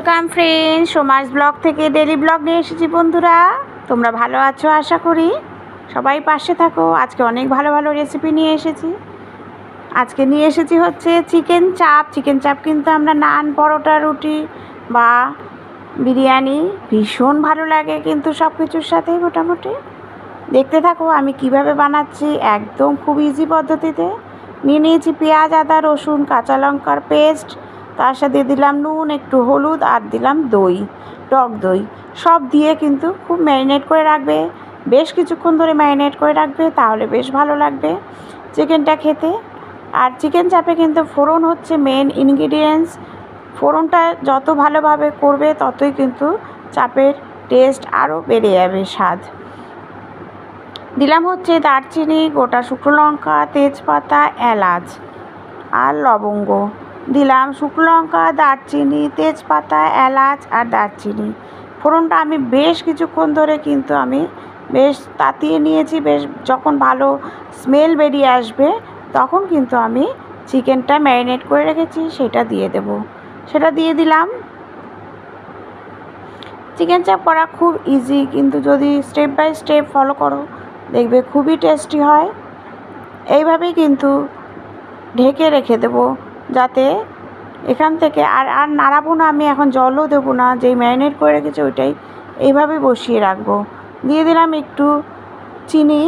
Welcome friend, Soma's blog থেকে daily blog নিয়ে এসেছি। বন্ধুরা, তোমরা ভালো আছো আশা করি। সবাই পাশে থাকো। আজকে অনেক ভালো ভালো রেসিপি নিয়ে এসেছি। আজকে নিয়ে এসেছি হচ্ছে চিকেন চাপ। চিকেন চাপ কিন্তু আমরা নান, পরোটা, রুটি বা বিরিয়ানি ভীষণ ভালো লাগে কিন্তু সব কিছুর সাথেই মোটামুটি। দেখতে থাকো আমি কিভাবে বানাচ্ছি, একদম খুব ইজি পদ্ধতিতে। নিয়ে নিয়েছি পেঁয়াজ, আদা, রসুন, কাঁচা লঙ্কার পেস্ট, তার সাথে দিলাম নুন, একটু হলুদ আর দিলাম দই, টক দই। সব দিয়ে কিন্তু খুব ম্যারিনেট করে রাখবে, বেশ কিছুক্ষণ ধরে ম্যারিনেট করে রাখবে, তাহলে বেশ ভালো লাগবে চিকেনটা খেতে। আর চিকেন চাপে কিন্তু ফোড়ন হচ্ছে মেন ইনগ্রিডিয়েন্টস। ফোড়নটা যত ভালোভাবে করবে ততই কিন্তু চাপের টেস্ট আরও বেড়ে যাবে, স্বাদ। দিলাম হচ্ছে দারচিনি, গোটা শুকনো লঙ্কা, তেজপাতা, এলাচ আর লবঙ্গ। দিলাম শুকনো লঙ্কা, দারচিনি, তেজপাতা, এলাচ আর দারচিনি। ফোড়নটা আমি বেশ কিছুক্ষণ ধরে কিন্তু আমি বেশ তাতিয়ে নিয়েছি। বেশ যখন ভালো স্মেল বেরিয়ে আসবে তখন কিন্তু আমি চিকেনটা ম্যারিনেট করে রেখেছি সেটা দিয়ে দেব। সেটা দিয়ে দিলাম। চিকেন চাপ করা খুব ইজি, কিন্তু যদি স্টেপ বাই স্টেপ ফলো করো দেখবে খুবই টেস্টি হয়। এইভাবেই কিন্তু ঢেকে রেখে দেবো, যাতে এখান থেকে আর নাড়াবো না। আমি এখন জলও দেবো না, যেই ম্যারিনেট করে রেখেছি ওইটাই এইভাবে বসিয়ে রাখবো। দিয়ে দিলাম একটু চিনি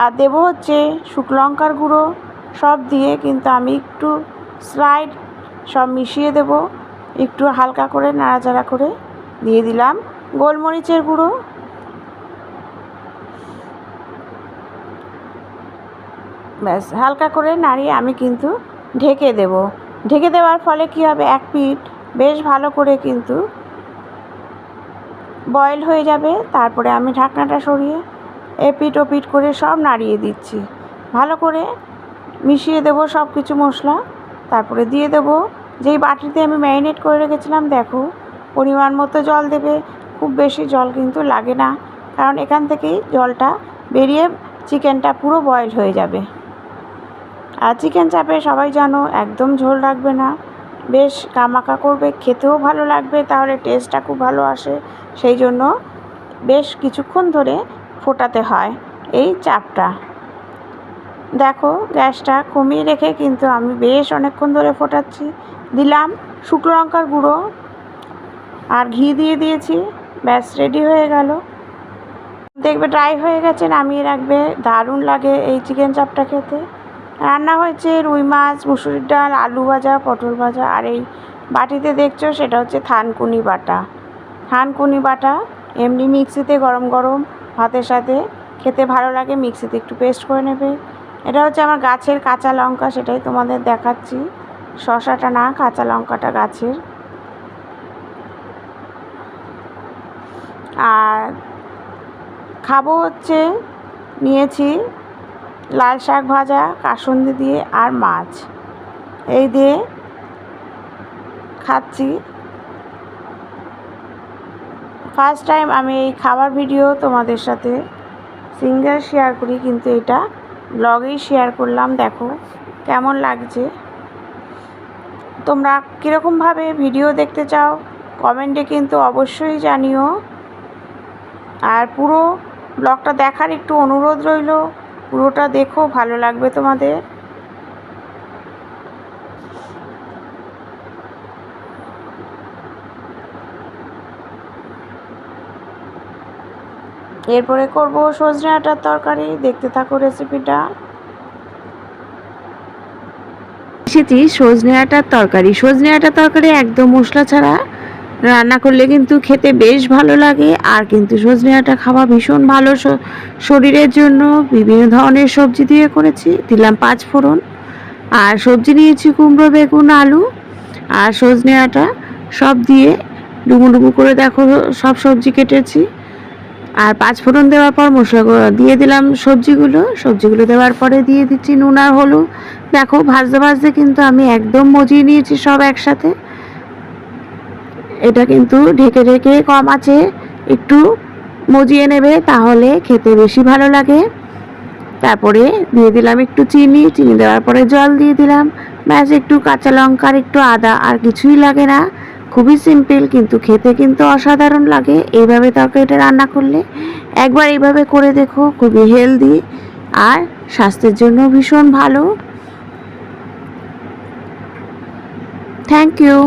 আর দেবো হচ্ছে শুকনো লঙ্কার গুঁড়ো। সব দিয়ে কিন্তু আমি একটু স্লাইড সব মিশিয়ে দেব, একটু হালকা করে নাড়াচাড়া করে। দিয়ে দিলাম গোলমরিচের গুঁড়ো। ব্যাস হালকা করে নাড়িয়ে আমি কিন্তু ঢেকে দেব। ঢেকে দেওয়ার ফলে কী হবে, এক পিঠ বেশ ভালো করে কিন্তু বয়েল হয়ে যাবে। তারপরে আমি ঢাকনাটা সরিয়ে এপিঠ ওপিঠ করে সব নাড়িয়ে দিচ্ছি। ভালো করে মিশিয়ে দেব সব কিছু মশলা। তারপরে দিয়ে দেব যেই বাটিতে আমি ম্যারিনেট করে রেখেছিলাম, দেখো পরিমাণ মতো জল দেবে। খুব বেশি জল কিন্তু লাগে না, কারণ এখান থেকেই জলটা বেরিয়ে চিকেনটা পুরো বয়েল হয়ে যাবে। আর চিকেন চাপে সবাই জানো একদম ঝোল রাখবে না, বেশ কামাকা করবে, খেতেও ভালো লাগবে, তাহলে টেস্টটা খুব ভালো আসে। সেই জন্য বেশ কিছুক্ষণ ধরে ফোটাতে হয় এই চাপটা। দেখো গ্যাসটা কমিয়ে রেখে কিন্তু আমি বেশ অনেকক্ষণ ধরে ফোটাচ্ছি। দিলাম শুকনো লঙ্কার গুঁড়ো আর ঘি দিয়ে দিয়েছি। ব্যাস রেডি হয়ে গেল। দেখবে ড্রাই হয়ে গেছে, নামিয়ে রাখবে। দারুণ লাগে এই চিকেন চাপটা খেতে। রান্না হয়েছে রুই মাছ, মুসুরির ডাল, আলু ভাজা, পটল ভাজা। আর এই বাটিতে দেখছো সেটা হচ্ছে থানকুনি বাটা। থানকুনি বাটা এমনি মিক্সিতে গরম গরম ভাতের সাথে খেতে ভালো লাগে, মিক্সিতে একটু পেস্ট করে নেবে। এটা হচ্ছে আমার গাছের কাঁচা লঙ্কা, সেটাই তোমাদের দেখাচ্ছি। শসাটা না, কাঁচা লঙ্কাটা গাছের। আর খাবো হচ্ছে নিয়েছি লাল শাক ভাজা, কাসুন্দি দিয়ে আর মাছ। এই দিয়ে খাচ্ছি। ফার্স্ট টাইম আমি এই খাবার ভিডিও তোমাদের সাথে সিঙ্গেল শেয়ার করি, কিন্তু এটা ব্লগেই শেয়ার করলাম। দেখো কেমন লাগছে। তোমরা কীরকমভাবে ভিডিও দেখতে চাও কমেন্টে কিন্তু অবশ্যই জানিও। আর পুরো ব্লগটা দেখার একটু অনুরোধ রইল, পুরোটা দেখো, ভালো লাগবে তোমাদের। এরপরে করব সজনে ডাঁটার তরকারি। দেখতে থাকো রেসিপিটা। এসেছি সজনে ডাঁটার তরকারি। সজনে ডাঁটার তরকারি একদম মশলা ছাড়া রান্না করলে কিন্তু খেতে বেশ ভালো লাগে। আর কিন্তু সজনে ডাঁটা খাওয়া ভীষণ ভালো শরীরের জন্য। বিভিন্ন ধরনের সবজি দিয়ে করেছি। দিলাম 5 ফোড়ন। আর সবজি নিয়েছি কুমড়ো, বেগুন, আলু আর সজনে ডাঁটা। সব দিয়ে ডুমো ডুমো করে দেখো সব সবজি কেটেছি। আর 5 ফোড়ন দেওয়ার পর মশলাগুলো দিয়ে দিলাম। সবজিগুলো দেওয়ার পরে দিয়ে দিচ্ছি নুন আর হলুদ। দেখো ভাজতে ভাজতে কিন্তু আমি একদম মজিয়ে নিয়েছি সব একসাথে। এটা কিন্তু ঢেকে ঢেকে কম আঁচে একটু মজিয়ে নেবে, তাহলে খেতে বেশি ভালো লাগে। তারপরে দিয়ে দিলাম একটু চিনি দেওয়ার পরে জল দিয়ে দিলাম। ব্যাস একটু কাঁচা লঙ্কা আর একটু আদা, আর কিছুই লাগে না। খুবই সিম্পল, কিন্তু খেতে কিন্তু অসাধারণ লাগে এইভাবে তরকারিটা রান্না করলে। একবার এইভাবে করে দেখো, খুবই হেলদি আর স্বাস্থ্যের জন্য ভীষণ ভালো। Thank you.